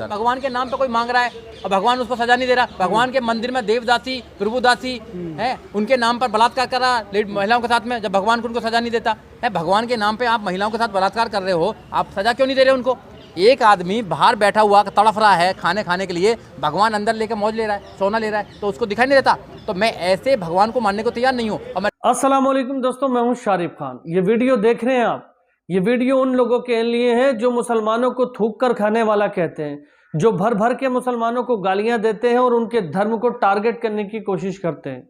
अंदर। भगवान के नाम पे कोई मांग रहा है और भगवान उसको सजा नहीं दे रहा। भगवान के मंदिर में देवदासी प्रभुदासी है, उनके नाम पर बलात्कार कर रहा महिलाओं के साथ में, जब भगवान को उनको सजा नहीं देता है। भगवान के नाम पे आप महिलाओं के साथ बलात्कार कर रहे हो, आप सजा क्यों नहीं दे रहे उनको? एक आदमी बाहर बैठा हुआ तड़फ रहा है खाने के लिए, भगवान अंदर लेकर मौज ले रहा है, सोना ले रहा है, तो उसको दिखाई नहीं देता। तो मैं ऐसे भगवान को मानने को तैयार नहीं हूँ। अस्सलाम वालेकुम दोस्तों, मैं हूं शारिफ खान। ये वीडियो देख रहे हैं आप, ये वीडियो उन लोगों के लिए है जो मुसलमानों को थूक कर खाने वाला कहते हैं, जो भर भर के मुसलमानों को गालियां देते हैं और उनके धर्म को टारगेट करने की कोशिश करते हैं।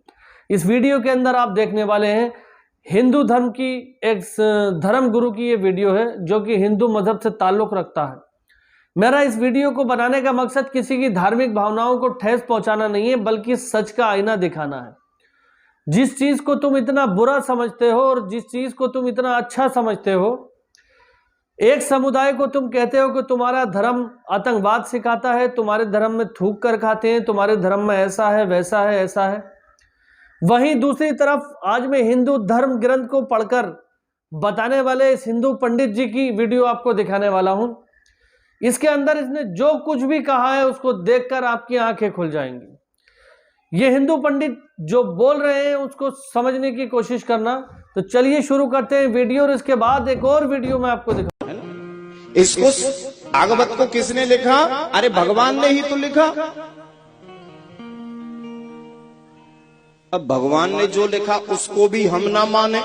इस वीडियो के अंदर आप देखने वाले हैं हिंदू धर्म की एक धर्म गुरु की ये वीडियो है जो कि हिंदू मजहब से ताल्लुक रखता है। मेरा इस वीडियो को बनाने का मकसद किसी की धार्मिक भावनाओं को ठेस पहुंचाना नहीं है, बल्कि सच का आईना दिखाना है। जिस चीज को तुम इतना बुरा समझते हो और जिस चीज को तुम इतना अच्छा समझते हो, एक समुदाय को तुम कहते हो कि तुम्हारा धर्म आतंकवाद सिखाता है, तुम्हारे धर्म में थूक कर खाते हैं, तुम्हारे धर्म में ऐसा है वैसा है ऐसा है। वहीं दूसरी तरफ आज मैं हिंदू धर्म ग्रंथ को पढ़कर बताने वाले इस हिंदू पंडित जी की वीडियो आपको दिखाने वाला हूं। इसके अंदर इसने जो कुछ भी कहा है उसको देखकर आपकी आंखें खुल जाएंगी। ये हिंदू पंडित जो बोल रहे हैं उसको समझने की कोशिश करना। तो चलिए शुरू करते हैं वीडियो, और इसके बाद एक और वीडियो मैं आपको दिखाऊंगा। इसको भागवत को किसने लिखा? अरे भगवान ने ही तो लिखा। अब भगवान ने जो लिखा उसको भी हम ना माने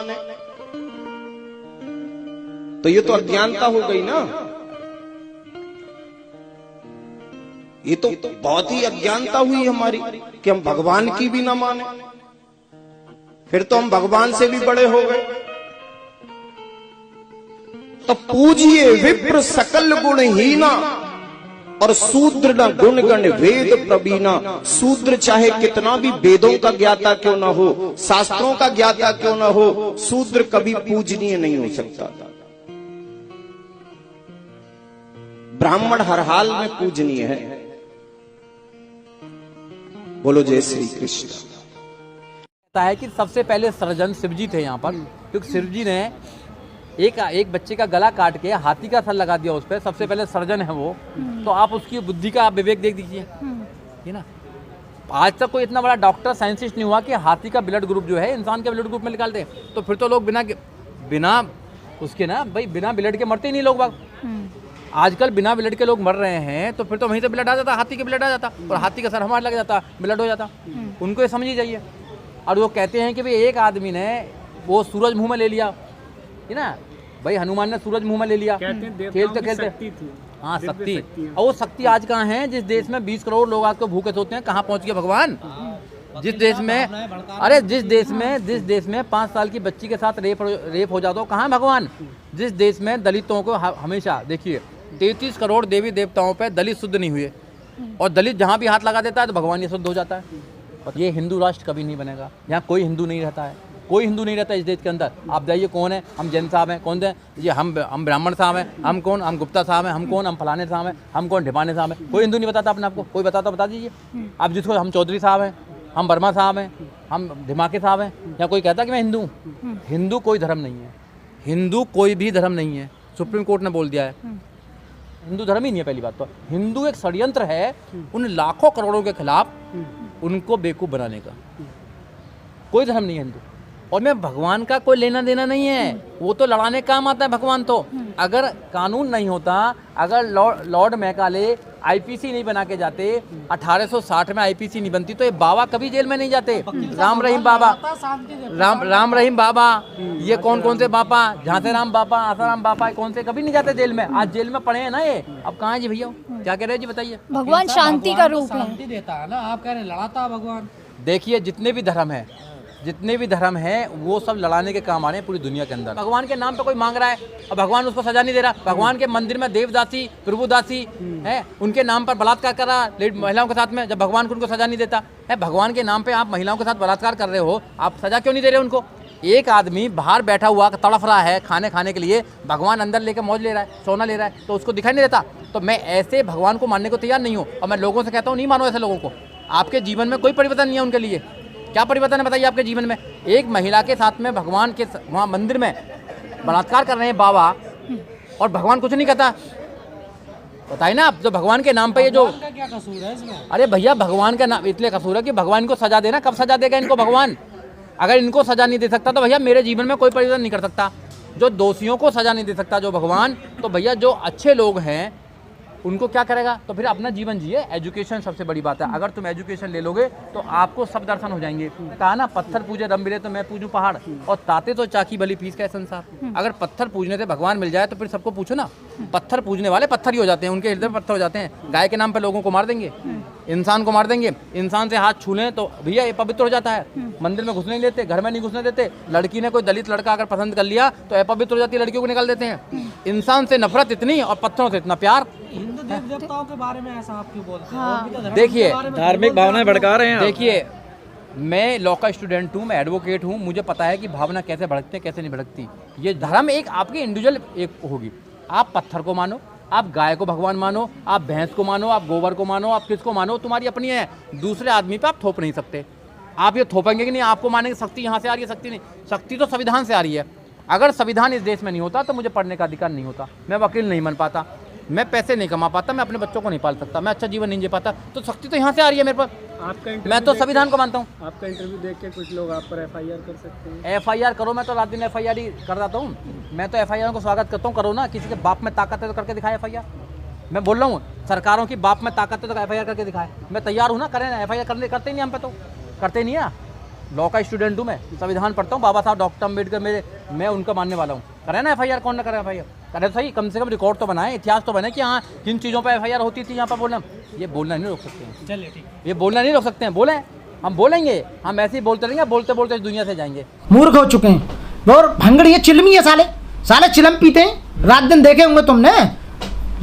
तो ये तो अज्ञानता हो गई ना। ये तो बहुत ही अज्ञानता हुई हमारी कि हम भगवान की भी ना माने। फिर तो हम भगवान से भी बड़े हो गए। तो पूजिए विप्र सकल गुणहीना और शूद्र न गुण गण वेद प्रवीणा। शूद्र चाहे कितना भी वेदों का ज्ञाता क्यों ना हो, शास्त्रों का ज्ञाता क्यों ना हो, शूद्र कभी पूजनीय नहीं हो सकता। ब्राह्मण हर हाल में पूजनीय है। बोलो जय श्री कृष्ण। कहता है कि सबसे पहले सर्जन शिवजी थे यहाँ पर, क्योंकि शिवजी ने एक बच्चे का गला काट के हाथी का सर लगा दिया उस पर। सबसे पहले सर्जन है वो। तो आप उसकी बुद्धि का आप विवेक देख दीजिए, है ना। आज तक कोई इतना बड़ा डॉक्टर साइंटिस्ट नहीं हुआ कि हाथी का ब्लड ग्रुप जो है इंसान के ब्लड ग्रुप में निकाल दे। तो फिर तो लोग बिना उसके ना भाई बिना ब्लड के मरते ही नहीं लोग बाग। आजकल बिना ब्लड के लोग मर रहे हैं, तो फिर तो वहीं से ब्लड आ जाता, हाथी के ब्लड आ जाता और हाथी का सर हमारे लग जाता, ब्लड हो जाता। उनको ये समझ ही जाइए। और वो कहते हैं कि भाई एक आदमी ने वो सूरज मुंह में ले लिया, है ना भाई, हनुमान ने सूरज मुंह में ले लिया खेलते खेलते। हाँ शक्ति। और वो शक्ति आज कहाँ है? जिस देश में 20 करोड़ लोग आज को भूखे सोते हैं, कहाँ पहुँच गए भगवान? जिस देश में जिस देश में 5 साल की बच्ची के साथ रेप हो जाता हो, कहाँ भगवान? जिस देश में दलितों को हमेशा देखिए 33 करोड़ देवी देवताओं पे दलित शुद्ध नहीं हुए, और दलित जहाँ भी हाथ लगा देता है तो भगवान ये शुद्ध हो जाता है। और ये हिंदू राष्ट्र कभी नहीं बनेगा। यहाँ कोई हिंदू नहीं रहता है, कोई हिंदू नहीं रहता इस देश के अंदर। आप जाइए, कौन है? हम जैन साहब हैं, कौन है ये? हम ब्राह्मण साहब हैं, हम कौन? हम गुप्ता साहब हैं, हम कौन? हम फलाने साहब हैं, हम कौन? ढिमाने साहब हैं। कोई हिंदू नहीं बताता अपने आपको। कोई बताता बता दीजिए आप जिसको। हम चौधरी साहब हैं, हम वर्मा साहब हैं, हम धिमाके साहब हैं, या कोई कहता कि मैं हिंदू हूँ? हिंदू कोई धर्म नहीं है, हिंदू कोई भी धर्म नहीं है। सुप्रीम कोर्ट ने बोल दिया है हिंदू धर्म ही नहीं है। पहली बात तो हिंदू एक षड्यंत्र है उन लाखों करोड़ों के खिलाफ, उनको बेवकूफ़ बनाने का। कोई धर्म नहीं है हिंदू। और मैं भगवान का कोई लेना देना नहीं है, वो तो लड़ाने काम आता है भगवान। तो अगर कानून नहीं होता, अगर लॉर्ड मैकाले आईपीसी नहीं बना के जाते, 1860 में आईपीसी नहीं बनती, तो ये बाबा कभी जेल में नहीं जाते। राम रहीम बाबा, राम रहीम बाबा, ये कौन से बाबा, झांसे राम बाबा, आसाराम बाबा, कौन से कभी नहीं जाते जेल में। आज जेल में पड़े हैं ना ये। अब कहाँ है जी भैया? क्या कह रहे हैं जी बताइए? भगवान शांति का रूप है, शांति देता है ना। आप कह रहे लड़ाता है भगवान। देखिए जितने भी धर्म है वो सब लड़ाने के काम आ रहे हैं पूरी दुनिया के अंदर। भगवान के नाम पे कोई मांग रहा है और भगवान उसको सजा नहीं दे रहा। भगवान के मंदिर में देवदासी प्रभुदासी है, उनके नाम पर बलात्कार कर रहा महिलाओं के साथ में, जब भगवान को उनको सजा नहीं देता है। भगवान के नाम पे आप महिलाओं के साथ बलात्कार कर रहे हो, आप सजा क्यों नहीं दे रहे उनको? एक आदमी बाहर बैठा हुआ तड़फ रहा है खाने के लिए, भगवान अंदर लेकर मौज ले रहा है, सोना ले रहा है, तो उसको दिखाई नहीं देता। तो मैं ऐसे भगवान को मानने को तैयार नहीं हूँ। और मैं लोगों से कहता हूँ नहीं मानो ऐसे लोगों को। आपके जीवन में कोई परिवर्तन नहीं है उनके लिए। क्या परिवर्तन है बताइए आपके जीवन में? एक महिला के साथ में भगवान के वहाँ मंदिर में बलात्कार कर रहे हैं बाबा, और भगवान कुछ नहीं कहता। बताइए ना आप, जो भगवान के नाम पे ये जो, भगवान का क्या कसूर है इसमें? अरे भैया भगवान का नाम इसलिए कसूर है कि भगवान को सजा देना, कब सजा देगा इनको भगवान? अगर इनको सजा नहीं दे सकता तो भैया मेरे जीवन में कोई परिवर्तन नहीं कर सकता। जो दोषियों को सजा नहीं दे सकता जो भगवान, तो भैया जो अच्छे लोग हैं उनको क्या करेगा? तो फिर अपना जीवन जिए। एजुकेशन सबसे बड़ी बात है। अगर तुम एजुकेशन ले लोगे तो आपको सब दर्शन हो जाएंगे। कहा ना, पत्थर पूजे रब मिले तो मैं पूजूं पहाड़, और ताते तो चाकी भली फीस का संसार। अगर पत्थर पूजने से भगवान मिल जाए तो फिर सबको पूछो ना। पत्थर पूजने वाले पत्थर ही हो जाते हैं, उनके हृदय में पत्थर हो जाते हैं। गाय के नाम पे लोगों को मार देंगे, इंसान को मार देंगे, इंसान से हाथ छू लें तो भैया ये पवित्र हो जाता है। मंदिर में घुसने नहीं देते, घर में नहीं घुसने देते। लड़की ने कोई दलित लड़का अगर पसंद कर लिया तो अपवित्र हो जाती है, लड़कियों को निकाल देते हैं। इंसान से नफरत इतनी और पत्थरों से इतना प्यार। हिंदू देव देवताओं के बारे में ऐसा आप क्यों बोलते हैं? वो भी तो धर्म देखिए, के बारे में धार्मिक भावनाएं भड़का रहे हैं आप। देखिए, मैं लॉ का स्टूडेंट हूँ, मैं एडवोकेट हूँ, मुझे पता है कि भावना कैसे भड़कती है कैसे नहीं भड़कती। ये धर्म एक आपकी इंडिविजुअल एक होगी। आप पत्थर को मानो, आप गाय को भगवान मानो, आप भैंस को मानो, आप गोबर को मानो, आप किसको मानो, तुम्हारी अपनी है। दूसरे आदमी पे आप थोप नहीं सकते। आप ये थोपेंगे कि नहीं, आपको मानेंगे शक्ति यहाँ से आ रही है, शक्ति नहीं। शक्ति तो संविधान से आ रही है। अगर संविधान इस देश में नहीं होता तो मुझे पढ़ने का अधिकार नहीं होता, मैं वकील नहीं बन पाता, मैं पैसे नहीं कमा पाता, मैं अपने बच्चों को नहीं पाल सकता, मैं अच्छा जीवन नहीं जी पाता। तो शक्ति तो यहाँ से आ रही है मेरे पर। आपका मैं तो संविधान को मानता हूँ। आपका इंटरव्यू देख के कुछ लोग आप पर एफआईआर कर सकते हैं। एफआईआर करो, मैं तो रात दिन एफआईआर ही कर रहा हूँ। मैं तो एफआईआर को स्वागत करता हूँ। करो ना, किसी के बाप में ताकत है तो करके दिखाए एफआईआर। मैं बोल रहा हूँ, सरकारों की बाप में ताकत है तो एफआईआर करके दिखाए। मैं तैयार हूँ ना, करें ना एफआईआर। करते ही नहीं हम पे, तो करते नहीं है। लॉ का स्टूडेंट हूँ मैं, संविधान पढ़ता हूँ, बाबा साहब डॉक्टर अम्बेडकर मैं उनका मानने वाला हूँ। करें ना एफआईआर, कौन ना करे एफआईआर? करे सही, कम से कम रिकॉर्ड तो बनाए, इतिहास तो बने कि हाँ किन चीज़ों पर एफआईआर होती थी। यहाँ पर बोलना, ये बोलना नहीं रोक सकते हैं। चलिए ठीक, ये बोलना नहीं रोक सकते हैं। बोलें, हम बोलेंगे, हम ऐसे ही बोलते रहेंगे, बोलते बोलते इस दुनिया से जाएंगे। मूर्ख हो चुके हैं और भंगड़ी है, चिलमी है, साले साले चिलम पीते हैं। रात दिन देखे होंगे तुमने,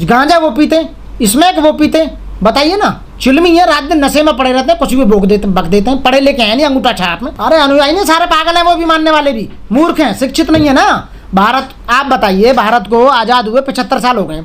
गांजा वो पीते हैं, स्मैक वो पीते हैं। बताइए ना, चिलमी है, रात दिन नशे में पड़े रहते हैं, कुछ भी बक देते हैं। पढ़े लिखे हैं नहीं, अंगूठा छाप में। अरे अनुयायी नहीं, सारे पागल हैं, वो भी मानने वाले भी मूर्ख हैं, शिक्षित नहीं है ना। भारत, आप बताइए, भारत को आज़ाद हुए 75 साल हो गए,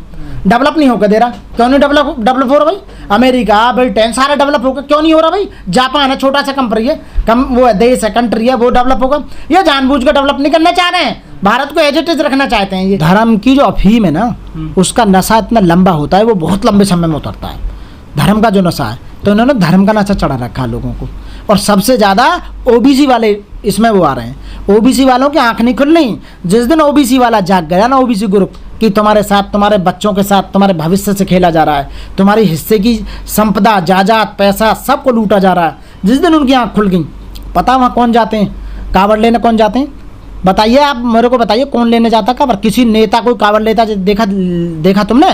डेवलप नहीं होकर दे रहा। क्यों नहीं डेवलप हो रहा भाई? अमेरिका, ब्रिटेन सारे डेवलप होकर क्यों नहीं हो रहा भाई? जापान है, छोटा सा कंट्री है, वो देश है, कंट्री है, वो डेवलप होगा। ये जानबूझ कर डेवलप नहीं करना चाह रहे हैं, भारत को एज इट इज रखना चाहते हैं। ये धर्म की जो अफीम है ना, उसका नशा इतना लंबा होता है, वो बहुत लंबे समय में उतरता है। धर्म का जो नशा है, तो इन्होंने धर्म का नशा चढ़ा रखा है लोगों को। और सबसे ज़्यादा ओबीसी वाले इसमें वो आ रहे हैं। ओबीसी वालों की आंख नहीं खुलनी। जिस दिन ओबीसी वाला जाग गया ना, ओबीसी ग्रुप, कि तुम्हारे साथ, तुम्हारे बच्चों के साथ, तुम्हारे भविष्य से खेला जा रहा है, तुम्हारी हिस्से की संपदा, जायदाद, पैसा सबको लूटा जा रहा है, जिस दिन उनकी आंख खुल गई, पता वहाँ कौन जाते हैं? कावड़ लेने कौन जाते हैं? बताइए, आप मेरे को बताइए, कौन लेने जाता कावड़? किसी नेता कोई कावड़ लेता देखा तुमने?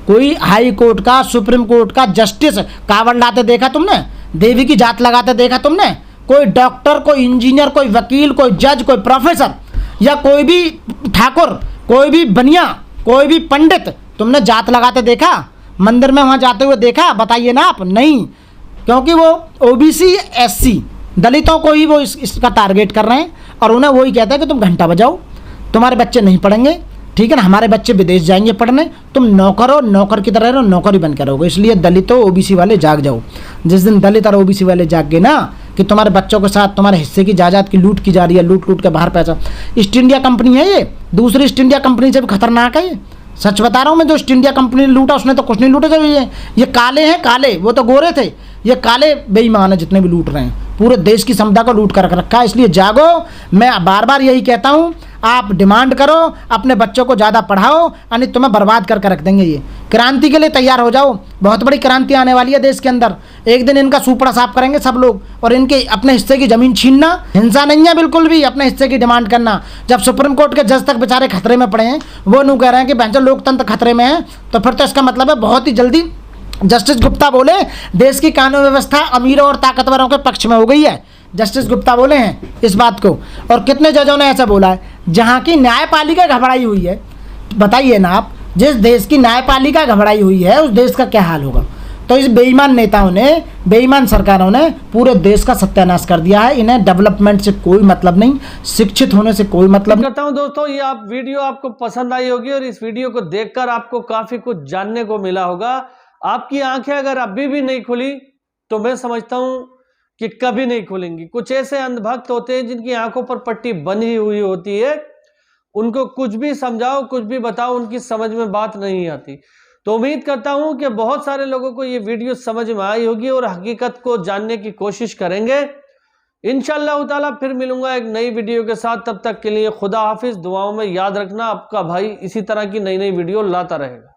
कोई हाई कोर्ट का, सुप्रीम कोर्ट का जस्टिस कावड़ लाते देखा तुमने? देवी की जात लगाते देखा तुमने? कोई डॉक्टर, कोई इंजीनियर, कोई वकील, कोई जज, कोई प्रोफेसर, या कोई भी ठाकुर, कोई भी बनिया, कोई भी पंडित तुमने जात लगाते देखा? मंदिर में वहाँ जाते हुए देखा? बताइए ना आप। नहीं, क्योंकि वो ओबीसी, एससी, दलितों को ही वो इसका टारगेट कर रहे हैं, और उन्हें वही कहता है कि तुम घंटा बजाओ, तुम्हारे बच्चे नहीं पढ़ेंगे, ठीक है ना, हमारे बच्चे विदेश जाएंगे पढ़ने, तुम नौकर हो, नौकर की तरह रहो, नौकर ही बन कर रहोगे। इसलिए दलितों, ओबीसी वाले जाग जाओ। जिस दिन दलित और ओबीसी वाले जाग गए ना, कि तुम्हारे बच्चों के साथ तुम्हारे हिस्से की जायदाद की लूट की जा रही है, लूट के बाहर पैसा। ईस्ट इंडिया कंपनी है ये, दूसरी ईस्ट इंडिया कंपनी से भी खतरनाक है ये, सच बता रहा हूँ मैं। जो ईस्ट इंडिया कंपनी ने लूटा, उसने तो कुछ नहीं लूटा। जब ये काले हैं, काले, वो तो गोरे थे, ये काले बेईमान है जितने भी लूट रहे हैं, पूरे देश की संपदा को लूट कर रखा है। इसलिए जागो, मैं बार बार यही कहता हूँ, आप डिमांड करो, अपने बच्चों को ज़्यादा पढ़ाओ, यानी तुम्हें बर्बाद करके रख देंगे ये। क्रांति के लिए तैयार हो जाओ, बहुत बड़ी क्रांति आने वाली है देश के अंदर। एक दिन इनका सुपड़ा साफ करेंगे सब लोग, और इनके अपने हिस्से की ज़मीन छीनना हिंसा नहीं है बिल्कुल भी, अपने हिस्से की डिमांड करना। जब सुप्रीम कोर्ट के जज तक बेचारे खतरे में पड़े हैं, वो नू कह रहे हैं कि बहन लोकतंत्र खतरे में है, तो फिर तो इसका मतलब है बहुत ही जल्दी जस्टिस गुप्ता बोले देश की कानून व्यवस्था अमीरों और ताकतवरों के पक्ष में हो गई है। जस्टिस गुप्ता बोले हैं इस बात को, और कितने जजों ने ऐसा बोला है। जहाँ की न्यायपालिका घबराई हुई है, बताइए ना आप, जिस देश की न्यायपालिका घबराई हुई है उस देश का क्या हाल होगा। तो इस बेईमान नेताओं ने, बेईमान सरकारों ने पूरे देश का सत्यानाश कर दिया है। इन्हें डेवलपमेंट से कोई मतलब नहीं, शिक्षित होने से कोई मतलब नहीं। करता हूं दोस्तों, ये आप वीडियो आपको पसंद आई होगी, और इस वीडियो को देखकर आपको काफी कुछ जानने को मिला होगा। आपकी आंखें अगर अभी भी नहीं खुली, तो मैं समझता हूं कि कभी नहीं खुलेंगी। कुछ ऐसे अंधभक्त होते हैं जिनकी आंखों पर पट्टी बंधी हुई होती है, उनको कुछ भी समझाओ, कुछ भी बताओ, उनकी समझ में बात नहीं आती। तो उम्मीद करता हूं कि बहुत सारे लोगों को ये वीडियो समझ में आई होगी और हकीकत को जानने की कोशिश करेंगे। इंशाअल्लाह ताला फिर मिलूंगा एक नई वीडियो के साथ। तब तक के लिए खुदा हाफिज। दुआओं में याद रखना, आपका भाई इसी तरह की नई नई वीडियो लाता रहेगा।